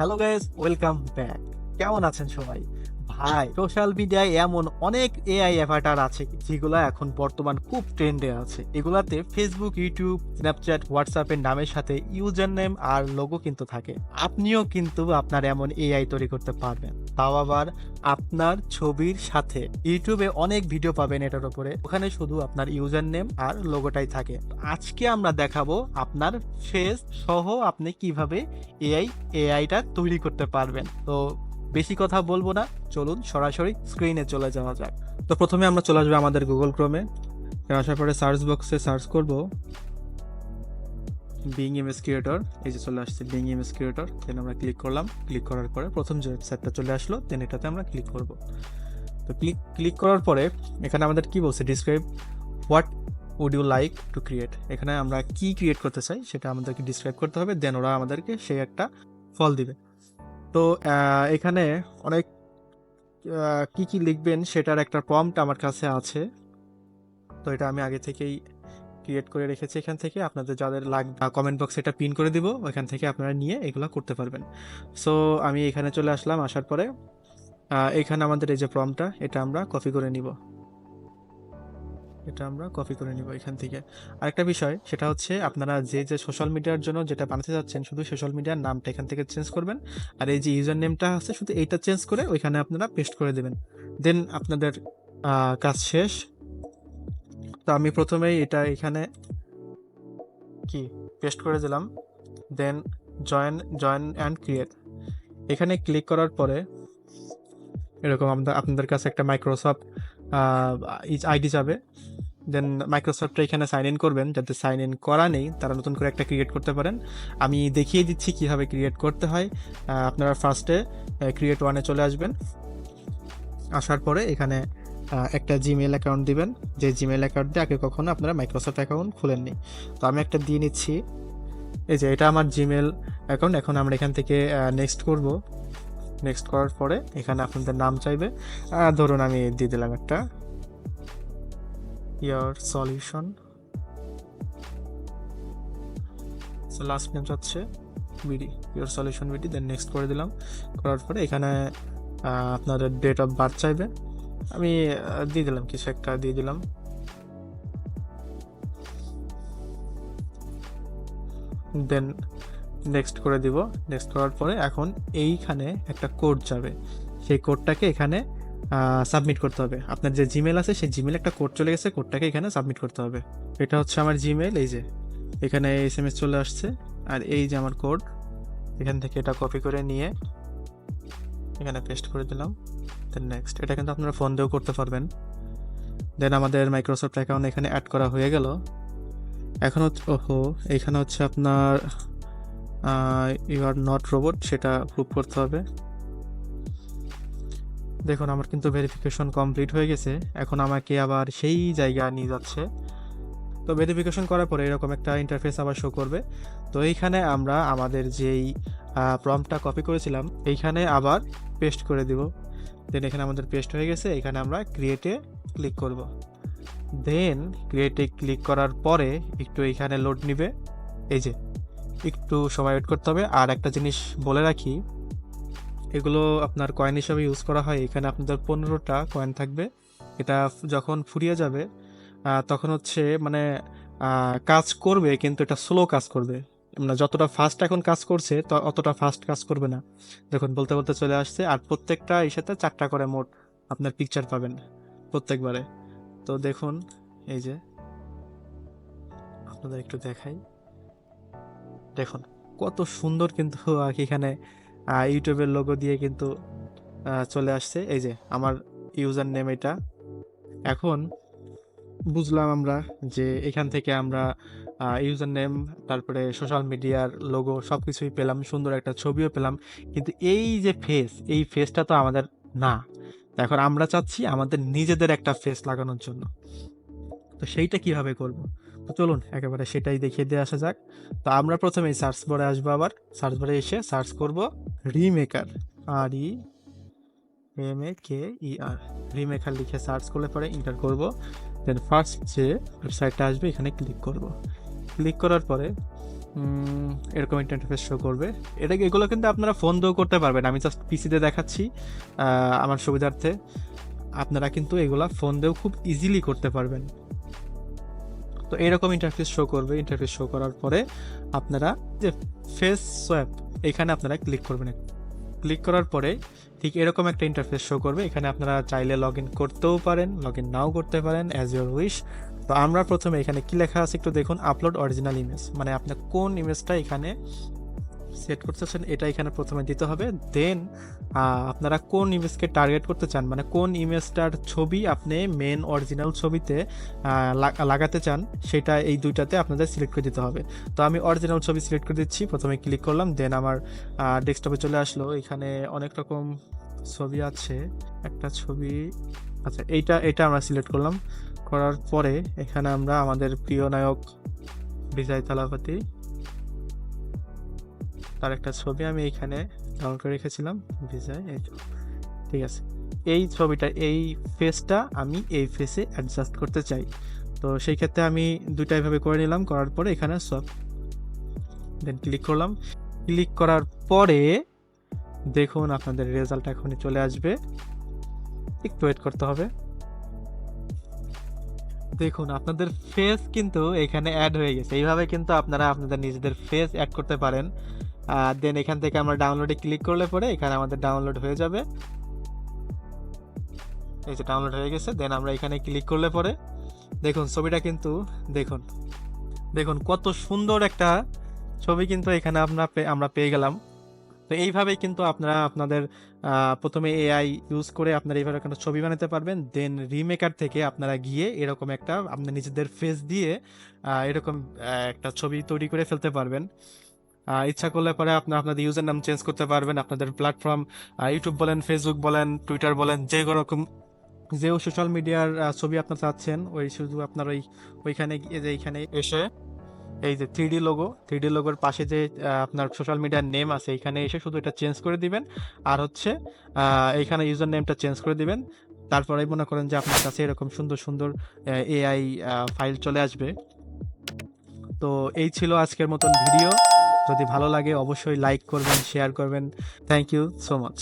Hello guys, welcome back. কেমন আছেন সবাই? ভাই, সোশ্যাল মিডিয়ায় এমন অনেক এআই অ্যাভাটার আছে যেগুলো এখন বর্তমান খুব ট্রেন্ডে আছে। এগুলাতে ফেসবুক, ইউটিউব, স্ন্যাপচ্যাট, হোয়াটসঅ্যাপের নামের সাথে ইউজার নেম আর লোগো কিন্তু থাকে। আপনিও কিন্তু আপনার এমন এআই তৈরি করতে পারবেন, তাও আবার আপনার ছবির সাথে। ইউটিউবে অনেক ভিডিও পাবেন এটার উপরে, ওখানে শুধু আপনার ইউজার নেম আর লোগোটাই থাকে। আজকে আমরা দেখাবো আপনার ফেস সহ আপনি কিভাবে এআইটা তৈরি করতে পারবেন। তো বেশি কথা বলবো না, চলুন সরাসরি স্ক্রিনে চলে যাওয়া যাক। তো প্রথমে আমরা চলে আসবো আমাদের গুগল ক্রোমে। আসার পরে সার্চ বক্সে সার্চ করব বিং ইমেজ ক্রিয়েটর। এই যে চলে আসছে বিং ইমেজ ক্রিয়েটর, দেন আমরা ক্লিক করলাম। ক্লিক করার পরে প্রথম যে ওয়েবসাইটটা চলে আসলো, দেন এটাতে আমরা ক্লিক করব। তো ক্লিক করার পরে এখানে আমাদের কি বলছে, describe what would you like to create. এখানে আমরা কি ক্রিয়েট করতে চাই সেটা আমাদেরকে ডিসক্রাইব করতে হবে, দেন ওরা আমাদেরকে সেই একটা ফল দিবে। তো এখানে অনেক কি কি লিখবেন সেটার একটা প্রম্পট আমার কাছে আছে। তো এটা আমি আগে থেকেই ক্রিয়েট করে রেখেছি। এখান থেকে আপনাদের যাদের লাগবে কমেন্ট বক্সে এটা পিন করে দিব, ওইখান থেকে আপনারা নিয়ে এগুলো করতে পারবেন। সো আমি এখানে চলে আসলাম। আসার পরে এখানে আমাদের এই যে প্রম্পটটা, এটা আমরা কপি করে নিব। এখান থেকে। আরেকটা বিষয় সেটা হচ্ছে, আপনারা যে সোশ্যাল মিডিয়ার জন্য যেটা বানাতে যাচ্ছেন, শুধু সোশ্যাল মিডিয়ার নামটা এখান থেকে চেঞ্জ করবেন, আর এই যে ইউজার নেমটা আছে শুধু এইটা চেঞ্জ করে ওইখানে আপনারা পেস্ট করে দেবেন, দেন আপনাদের কাজ শেষ। তো আমি প্রথমেই এটা এখানে কি পেস্ট করে দিলাম, দেন জয়েন অ্যান্ড ক্রিয়েট। এখানে ক্লিক করার পরে এরকম আপনাদের কাছে একটা মাইক্রোসফট আইডি যাবে, দেন মাইক্রোসফটটা এখানে সাইন ইন করবেন। যাতে সাইন ইন করা নেই তারা নতুন করে একটা ক্রিয়েট করতে পারেন। আমি দেখিয়ে দিচ্ছি কিভাবে ক্রিয়েট করতে হয়। আপনারা ফার্স্টে ক্রিয়েট ওয়ানে চলে আসবেন। আসার পরে এখানে একটা জিমেল অ্যাকাউন্ট দিবেন, যে জিমেল অ্যাকাউন্ট দিয়ে আগে কখনো আপনারা মাইক্রোসফট অ্যাকাউন্ট খুলেননি। তো আমি একটা দিয়ে নিচ্ছি। এই যে এটা আমার জিমেল অ্যাকাউন্ট। এখন আমরা এখান থেকে নেক্সট করব। নেক্সট করার পরে এখানে আপনাদের নাম চাইবে। ধরুন আমি দিয়ে দিলাম একটা ইয়ার সলিউশন। লাস্ট নেম চাচ্ছে BD, your solution BD. Then next করে দিলাম। করার পরে এখানে আপনাদের ডেট অফ বার্থ চাইবে। আমি দিয়ে দিলাম, কিছু একটা দিয়ে দিলাম। দেন নেক্সট করে দিব। নেক্সট করার পরে এখন এইখানে একটা কোড যাবে, সেই কোডটাকে এখানে সাবমিট করতে হবে। আপনার যে জিমেল আছে সেই জিমেলে একটা কোড চলে গেছে, কোডটাকে এখানে সাবমিট করতে হবে। এটা হচ্ছে আমার জিমেল, এই যে এখানে এসএমএস চলে আসছে, আর এই যে আমার কোড। এখান থেকে এটা কপি করে নিয়ে এখানে পেস্ট করে দিলাম, দেন নেক্সট। এটা কিন্তু আপনারা ফোন দিয়েও করতে পারবেন। দেন আমাদের মাইক্রোসফট অ্যাকাউন্ট এখানে অ্যাড করা হয়ে গেল। এখন হচ্ছে এখানে হচ্ছে আপনার ইউ আর নট রোবট, সেটা প্রুভ করতে হবে। দেখুন আমার কিন্তু ভেরিফিকেশন কমপ্লিট হয়ে গেছে। এখন আমাকে আবার সেই জায়গায় নিয়ে যাচ্ছে। তো ভেরিফিকেশন করার পরে এরকম একটা ইন্টারফেস আবার শো করবে। তো এইখানে আমরা আমাদের যেই প্রম্পটটা কপি করেছিলাম এইখানে আবার পেস্ট করে দিব। দেন এখানে আমাদের পেস্ট হয়ে গেছে। এখানে আমরা ক্রিয়েটে ক্লিক করব। দেন ক্রিয়েটে ক্লিক করার পরে একটু এখানে লোড নিবে। এই যে একটু সময় ওয়েট করতে হবে। আর একটা জিনিস বলে রাখি, এগুলো আপনার কয়েন হিসাবে ইউজ করা হয়। এখানে আপনাদের 15টা কয়েন থাকবে। এটা যখন ফুরিয়ে যাবে তখন হচ্ছে মানে কাজ করবে, কিন্তু এটা স্লো কাজ করবে। মানে যতটা ফাস্ট এখন কাজ করছে অতটা ফাস্ট কাজ করবে না। দেখুন বলতে বলতে চলে আসছে। আর প্রত্যেকটা এর সাথে 4টা করে মোট আপনার পিকচার পাবেন প্রত্যেকবারে। তো দেখুন এই যে আপনাদের একটু দেখাই, দেখুন কত সুন্দর কিন্তু এখানে ইউটিউবের লোগো দিয়ে কিন্তু চলে আসছে। এই যে আমার ইউজার নেম এটা। এখন বুঝলাম আমরা যে এখান থেকে আমরা ইউজার নেম, তারপরে সোশ্যাল মিডিয়ার লোগো সব কিছুই পেলাম, সুন্দর একটা ছবিও পেলাম। কিন্তু এই যে এই ফেসটা তো আমাদের না। তো এখন আমরা চাচ্ছি আমাদের নিজেদের একটা ফেস লাগানোর জন্য। তো সেইটা কিভাবে করব? তো চলুন একেবারে সেটাই দেখিয়ে দিয়ে আসা যাক। তো আমরা প্রথমেই সার্চ বারে আসবো, আবার সার্চ বারে এসে সার্চ করব রিমেকার, REMAKER। রিমেকার লিখে সার্চ করলে পরে এন্টার করব। দেন ফার্স্ট যে ওয়েবসাইটটা আসবে এখানে ক্লিক করব। ক্লিক করার পরে এরকম একটা ইন্টারফেস শো করবে। এগুলো কিন্তু আপনারা ফোন দিয়েও করতে পারবেন, আমি জাস্ট পিসিতে দেখাচ্ছি আমার সুবিধার্থে। আপনারা কিন্তু এগুলা ফোন দিয়েও খুব ইজিলি করতে পারবেন। তো এরকম ইন্টারফেস শো করবে। ইন্টারফেস শো করার পরে আপনারা যে ফেস সোয়াপ এখানে আপনারা ক্লিক করবেন। ক্লিক করার পরে ঠিক এরকম একটা ইন্টারফেস শো করবে। এখানে আপনারা চাইলে লগ ইন করতেও পারেন, লগ ইন নাও করতে পারেন, অ্যাজ ইউর উইশ। তো আমরা প্রথমে এখানে কি লেখা আছে একটু দেখুন, আপলোড অরিজিনাল ইমেজ, মানে আপনি কোন ইমেজটা এখানে সেট করতেছেন এটা এখানে প্রথমে দিতে হবে। দেন আপনারা কোন ইমেজকে টার্গেট করতে চান, মানে কোন ইমেজটার ছবি আপনি মেন অরিজিনাল ছবিতে লাগাতে চান, সেটা এই দুইটাতে আপনাদের সিলেক্ট করে দিতে হবে। তো আমি অরিজিনাল ছবি সিলেক্ট করে দিচ্ছি, প্রথমে ক্লিক করলাম, দেন আমার ডেস্কটপে চলে আসলো। এখানে অনেক রকম ছবি আছে, একটা ছবি, আচ্ছা এইটা আমরা সিলেক্ট করলাম। করার পরে এখানে আমরা আমাদের প্রিয় নায়ক বিজয় থালাপতি, তার একটা ছবি আমি এইখানে ডাউনলোড করে রেখেছিলাম, বিজয়, ঠিক আছে। এই ছবিটা, এই ফেসটা আমি এই ফেসে অ্যাডজাস্ট করতে চাই। তো সেই ক্ষেত্রে আমি দুইটাই ভাবে করে নিলাম। করার পরে এখানে সব দেন ক্লিক করলাম। ক্লিক করার পরে দেখুন আপনাদের রেজাল্ট এখনই চলে আসবে, একটু ওয়েট করতে হবে। দেখুন আপনাদের ফেস কিন্তু এখানে অ্যাড হয়ে গেছে। এইভাবে কিন্তু আপনারা আপনাদের নিজেদের ফেস অ্যাড করতে পারেন। দেন এখান থেকে আমরা ডাউনলোডে ক্লিক করলে পরে এখানে আমাদের ডাউনলোড হয়ে যাবে। এই যে ডাউনলোড হয়ে গেছে। দেন আমরা এখানে ক্লিক করলে পরে দেখুন ছবিটা কিন্তু দেখুন দেখুন কত সুন্দর একটা ছবি কিন্তু এখানে আমরা পেয়ে গেলাম। তো এইভাবেই কিন্তু আপনারা আপনাদের প্রথমে এআই ইউজ করে আপনারা এইভাবে একটা ছবি বানাতে পারবেন। দেন রিমেকার থেকে আপনারা গিয়ে এরকম একটা আপনার নিজেদের ফেস দিয়ে এরকম একটা ছবি তৈরি করে ফেলতে পারবেন। ইচ্ছা করলে পরে আপনাদের ইউজার নাম চেঞ্জ করতে পারবেন। আপনাদের প্ল্যাটফর্ম ইউটিউব বলেন, ফেসবুক বলেন, টুইটার বলেন, যে রকম যে সোশ্যাল মিডিয়ার ছবি আপনার চাচ্ছেন, ওই শুধু আপনার ওইখানে এইখানে এসে এই যে 3D লোগোর পাশে যে আপনার সোশ্যাল মিডিয়ার নেম আছে এখানে এসে শুধু এটা চেঞ্জ করে দিবেন। আর হচ্ছে এইখানে ইউজার নেমটা চেঞ্জ করে দিবেন। তারপরে মনে করেন যে আপনার কাছে এরকম সুন্দর সুন্দর এআই ফাইল চলে আসবে। তো এই ছিল আজকের মতন ভিডিও। যদি ভালো লাগে অবশ্যই লাইক করবেন, শেয়ার করবেন। Thank you so much.